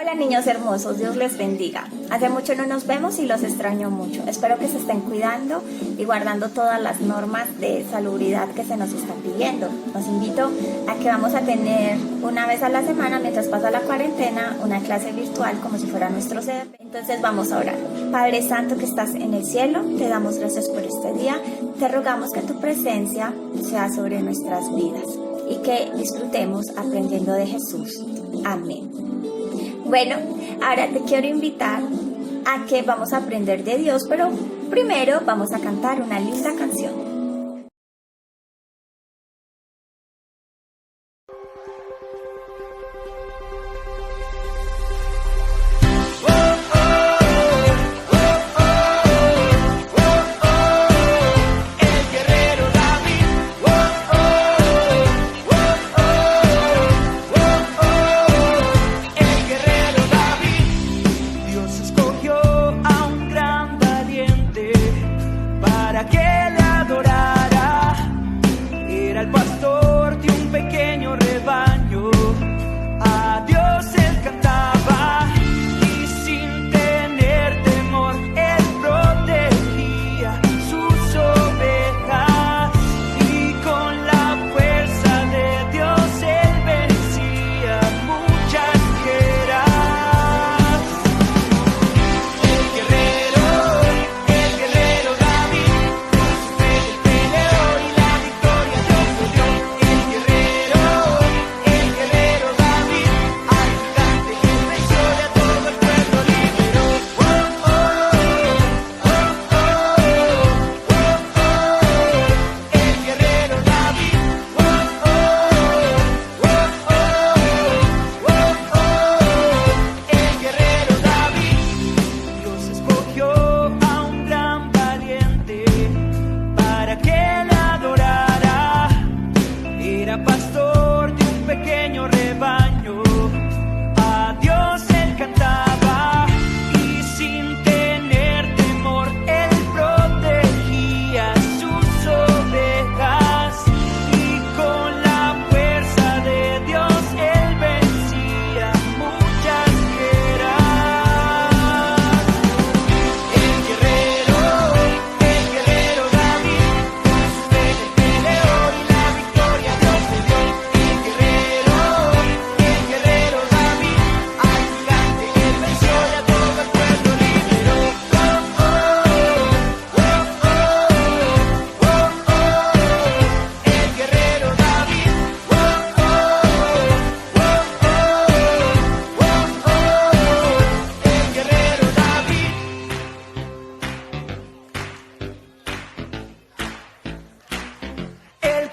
Hola niños hermosos, Dios les bendiga. Hace mucho no nos vemos y los extraño mucho. Espero que se estén cuidando y guardando todas las normas de salubridad que se nos están pidiendo. Los invito a que vamos a tener una vez a la semana, mientras pasa la cuarentena, una clase virtual como si fuera nuestro CDP. Entonces vamos a orar. Padre Santo que estás en el cielo, te damos gracias por este día. Te rogamos que tu presencia sea sobre nuestras vidas y que disfrutemos aprendiendo de Jesús. Amén. Bueno, ahora te quiero invitar a que vamos a aprender de Dios, pero primero vamos a cantar una linda canción.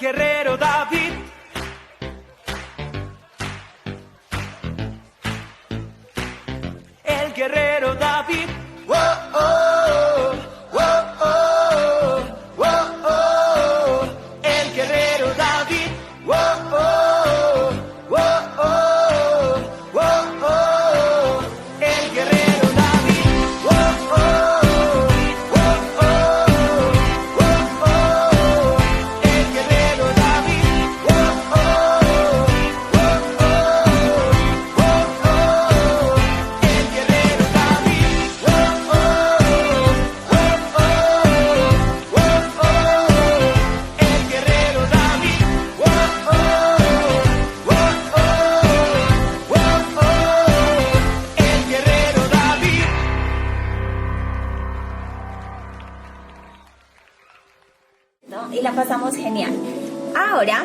Guerrero David, el guerrero David, oh, oh, oh, oh, oh, oh, el guerrero David, oh, oh, oh, oh, oh, oh, el guerrero David, oh, oh, oh, oh, oh, oh, el guerrero David, oh, oh, oh, oh, el guerrero David, oh, el guerrero David, el guerrero David. ¿No? Y la pasamos genial. Ahora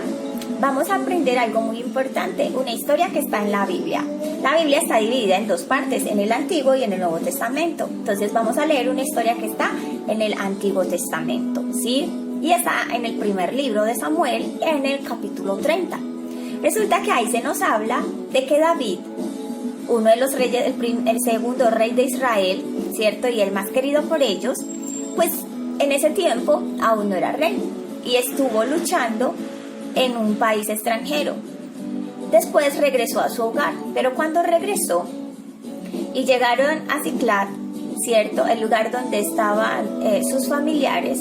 vamos a aprender algo muy importante, una historia que está en la Biblia. La Biblia está dividida en dos partes, en el Antiguo y en el Nuevo Testamento. Entonces vamos a leer una historia que está en el Antiguo Testamento, ¿sí? Y está en el primer libro de Samuel, en el capítulo 30. Resulta que ahí se nos habla de que David, uno de los reyes, el segundo rey de Israel, ¿cierto? Y el más querido por ellos, pues en ese tiempo aún no era rey y estuvo luchando en un país extranjero. Después regresó a su hogar, pero cuando regresó y llegaron a Ziklag, ¿cierto? El lugar donde estaban sus familiares,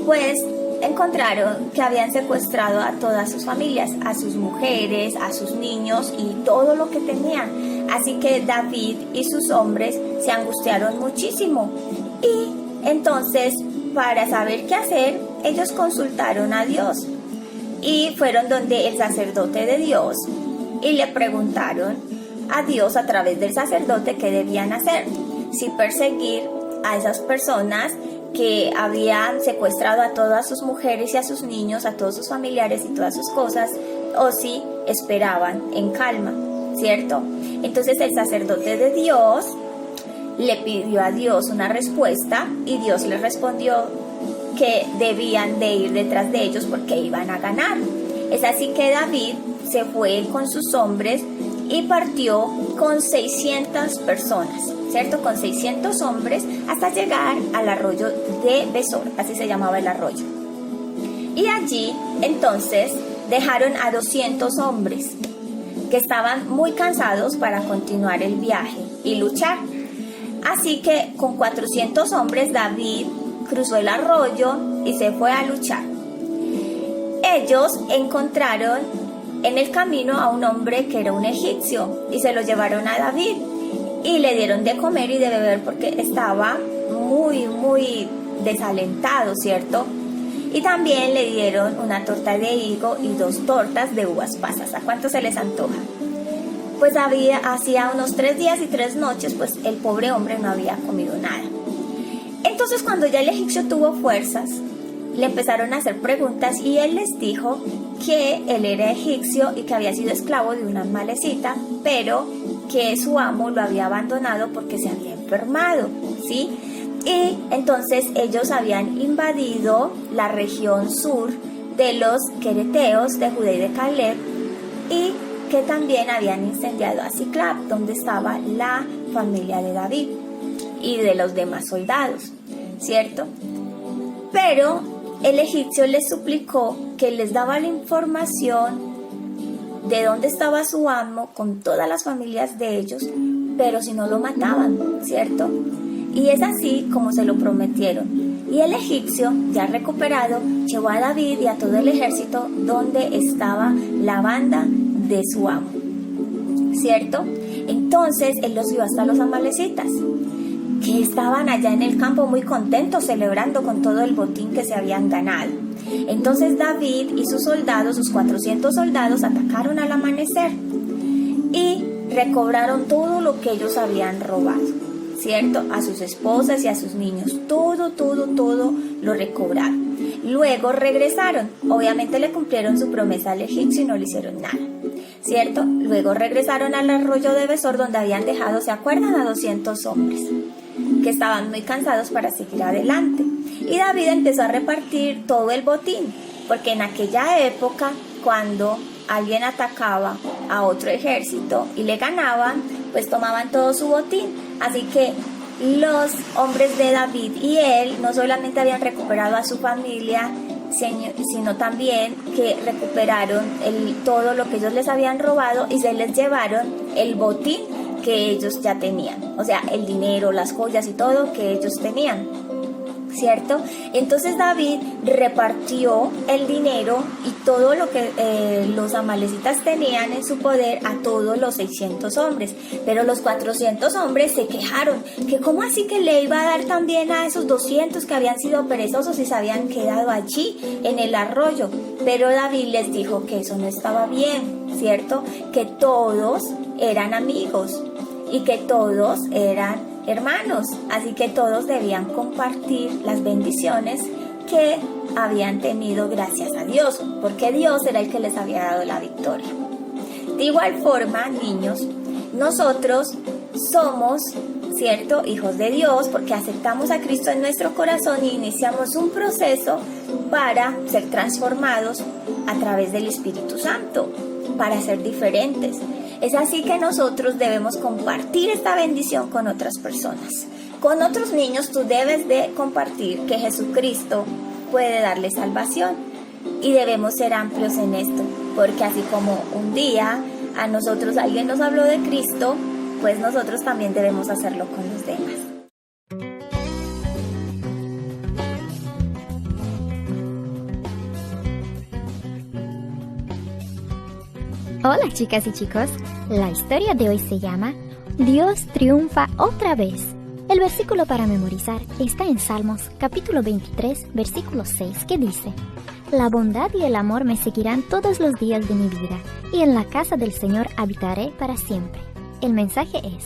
pues encontraron que habían secuestrado a todas sus familias, a sus mujeres, a sus niños y todo lo que tenían. Así que David y sus hombres se angustiaron muchísimo. Y entonces, para saber qué hacer, ellos consultaron a Dios. Y fueron donde el sacerdote de Dios y le preguntaron a Dios a través del sacerdote qué debían hacer. Si perseguir a esas personas que habían secuestrado a todas sus mujeres y a sus niños, a todos sus familiares y todas sus cosas, o si esperaban en calma, ¿cierto? Entonces el sacerdote de Dios le pidió a Dios una respuesta y Dios le respondió que debían de ir detrás de ellos porque iban a ganar. Es así que David se fue con sus hombres y partió con 600 personas, ¿cierto? Con 600 hombres hasta llegar al arroyo de Besor, así se llamaba el arroyo. Y allí entonces dejaron a 200 hombres que estaban muy cansados para continuar el viaje y luchar. Así que con 400 hombres David cruzó el arroyo y se fue a luchar. Ellos encontraron en el camino a un hombre que era un egipcio y se lo llevaron a David y le dieron de comer y de beber porque estaba muy desalentado, ¿cierto? Y también le dieron una torta de higo y 2 tortas de uvas pasas. ¿A cuánto se les antoja? Pues hacía unos 3 días y 3 noches, pues el pobre hombre no había comido nada. Entonces cuando ya el egipcio tuvo fuerzas, le empezaron a hacer preguntas y él les dijo que él era egipcio y que había sido esclavo de una malecita, pero que su amo lo había abandonado porque se había enfermado, ¿sí? Y entonces ellos habían invadido la región sur de los quereteos de Judá y de Caleb y que también habían incendiado a Siclag, donde estaba la familia de David y de los demás soldados, ¿cierto? Pero el egipcio les suplicó que les daba la información de dónde estaba su amo con todas las familias de ellos, pero si no lo mataban, ¿cierto? Y es así como se lo prometieron. Y el egipcio, ya recuperado, llevó a David y a todo el ejército donde estaba la banda de su amo, ¿cierto? Entonces él los vio hasta los amalecitas, que estaban allá en el campo muy contentos celebrando con todo el botín que se habían ganado. Entonces David y sus soldados, sus 400 soldados, atacaron al amanecer y recobraron todo lo que ellos habían robado, ¿cierto? A sus esposas y a sus niños, todo lo recobraron. Luego regresaron, obviamente le cumplieron su promesa al egipcio y no le hicieron nada, ¿cierto? Luego regresaron al arroyo de Besor donde habían dejado, ¿se acuerdan? A 200 hombres que estaban muy cansados para seguir adelante. Y David empezó a repartir todo el botín, porque en aquella época, cuando alguien atacaba a otro ejército y le ganaban, pues tomaban todo su botín. Así que los hombres de David y él no solamente habían recuperado a su familia, sino también que recuperaron todo lo que ellos les habían robado y se les llevaron el botín que ellos ya tenían, o sea, el dinero, las joyas y todo que ellos tenían, ¿cierto? Entonces David repartió el dinero y todo lo que los amalecitas tenían en su poder a todos los 600 hombres, pero los 400 hombres se quejaron, que cómo así que le iba a dar también a esos 200 que habían sido perezosos y se habían quedado allí en el arroyo. Pero David les dijo que eso no estaba bien, ¿cierto? Que todos eran amigos y que todos eran hermanos, así que todos debían compartir las bendiciones que habían tenido gracias a Dios, porque Dios era el que les había dado la victoria. De igual forma, niños, nosotros somos, ¿cierto?, hijos de Dios, porque aceptamos a Cristo en nuestro corazón y iniciamos un proceso para ser transformados a través del Espíritu Santo, para ser diferentes. Es así que nosotros debemos compartir esta bendición con otras personas. Con otros niños tú debes de compartir que Jesucristo puede darle salvación y debemos ser amplios en esto, porque así como un día a nosotros alguien nos habló de Cristo, pues nosotros también debemos hacerlo con los demás. Hola chicas y chicos, la historia de hoy se llama Dios triunfa otra vez. El versículo para memorizar está en Salmos capítulo 23, versículo 6, que dice: La bondad y el amor me seguirán todos los días de mi vida, y en la casa del Señor habitaré para siempre. El mensaje es: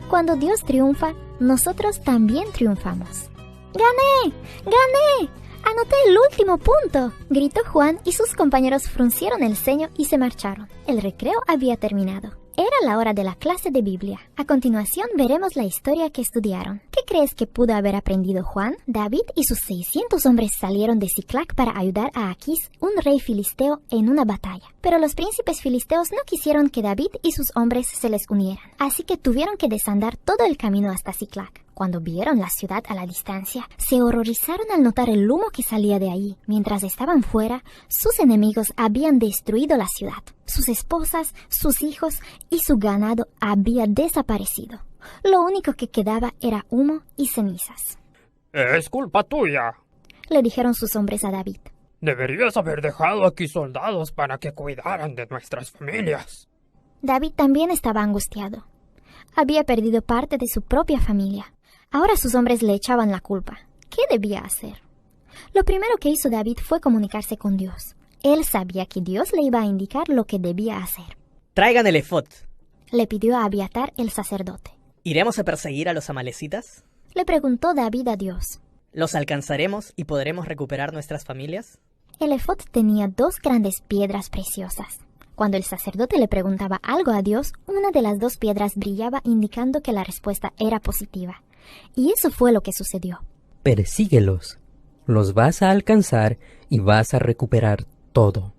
cuando Dios triunfa, nosotros también triunfamos. ¡Gané! ¡Gané! ¡Anoté el último punto!, gritó Juan y sus compañeros fruncieron el ceño y se marcharon. El recreo había terminado. Era la hora de la clase de Biblia. A continuación veremos la historia que estudiaron. ¿Qué crees que pudo haber aprendido Juan? David y sus 600 hombres salieron de Siclac para ayudar a Aquís, un rey filisteo, en una batalla. Pero los príncipes filisteos no quisieron que David y sus hombres se les unieran, así que tuvieron que desandar todo el camino hasta Siclac. Cuando vieron la ciudad a la distancia, se horrorizaron al notar el humo que salía de ahí. Mientras estaban fuera, sus enemigos habían destruido la ciudad. Sus esposas, sus hijos y su ganado había desaparecido. Lo único que quedaba era humo y cenizas. Es culpa tuya. Le dijeron sus hombres a David. Deberías haber dejado aquí soldados para que cuidaran de nuestras familias. David también estaba angustiado. Había perdido parte de su propia familia. Ahora sus hombres le echaban la culpa. ¿Qué debía hacer? Lo primero que hizo David fue comunicarse con Dios. Él sabía que Dios le iba a indicar lo que debía hacer. Traigan el efod. Le pidió a Abiatar el sacerdote. ¿Iremos a perseguir a los amalecitas? Le preguntó David a Dios. ¿Los alcanzaremos y podremos recuperar nuestras familias? El efod tenía 2 grandes piedras preciosas. Cuando el sacerdote le preguntaba algo a Dios, una de las 2 piedras brillaba indicando que la respuesta era positiva. Y eso fue lo que sucedió. Persíguelos. Los vas a alcanzar y vas a recuperar todo.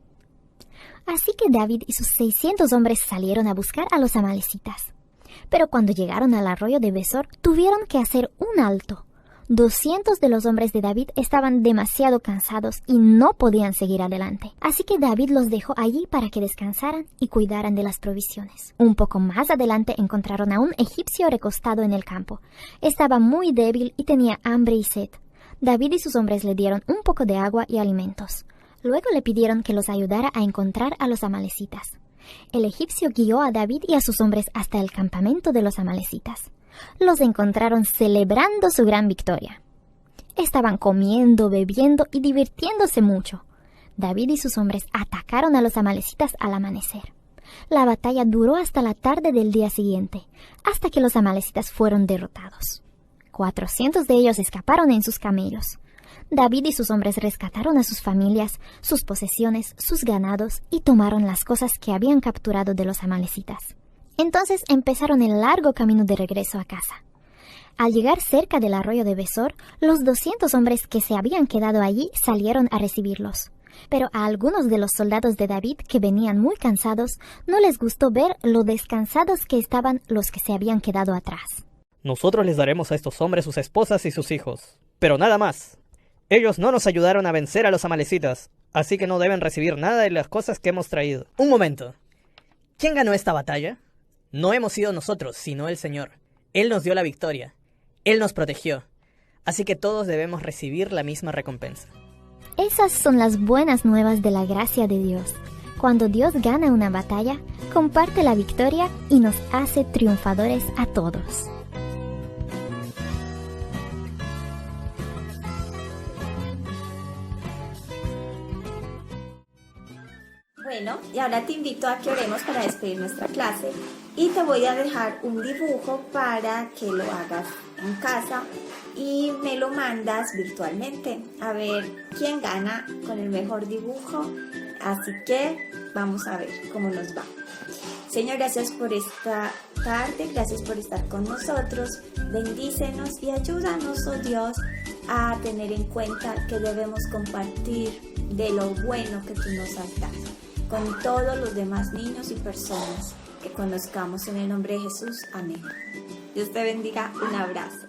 Así que David y sus 600 hombres salieron a buscar a los amalecitas. Pero cuando llegaron al arroyo de Besor, tuvieron que hacer un alto. 200 de los hombres de David estaban demasiado cansados y no podían seguir adelante. Así que David los dejó allí para que descansaran y cuidaran de las provisiones. Un poco más adelante encontraron a un egipcio recostado en el campo. Estaba muy débil y tenía hambre y sed. David y sus hombres le dieron un poco de agua y alimentos. Luego le pidieron que los ayudara a encontrar a los amalecitas. El egipcio guió a David y a sus hombres hasta el campamento de los amalecitas. Los encontraron celebrando su gran victoria. Estaban comiendo, bebiendo y divirtiéndose mucho. David y sus hombres atacaron a los amalecitas al amanecer. La batalla duró hasta la tarde del día siguiente, hasta que los amalecitas fueron derrotados. 400 de ellos escaparon en sus camellos. David y sus hombres rescataron a sus familias, sus posesiones, sus ganados y tomaron las cosas que habían capturado de los amalecitas. Entonces empezaron el largo camino de regreso a casa. Al llegar cerca del arroyo de Besor, los 200 hombres que se habían quedado allí salieron a recibirlos. Pero a algunos de los soldados de David, que venían muy cansados, no les gustó ver lo descansados que estaban los que se habían quedado atrás. Nosotros les daremos a estos hombres sus esposas y sus hijos. Pero nada más. Ellos no nos ayudaron a vencer a los amalecitas, así que no deben recibir nada de las cosas que hemos traído. Un momento. ¿Quién ganó esta batalla? No hemos sido nosotros, sino el Señor. Él nos dio la victoria. Él nos protegió. Así que todos debemos recibir la misma recompensa. Esas son las buenas nuevas de la gracia de Dios. Cuando Dios gana una batalla, comparte la victoria y nos hace triunfadores a todos. Bueno, y ahora te invito a que oremos para despedir nuestra clase y te voy a dejar un dibujo para que lo hagas en casa y me lo mandas virtualmente a ver quién gana con el mejor dibujo. Así que vamos a ver cómo nos va. Señor, gracias por esta tarde, gracias por estar con nosotros. Bendícenos y ayúdanos, oh Dios, a tener en cuenta que debemos compartir de lo bueno que tú nos has dado con todos los demás niños y personas que conozcamos. En el nombre de Jesús, amén. Dios te bendiga, un abrazo.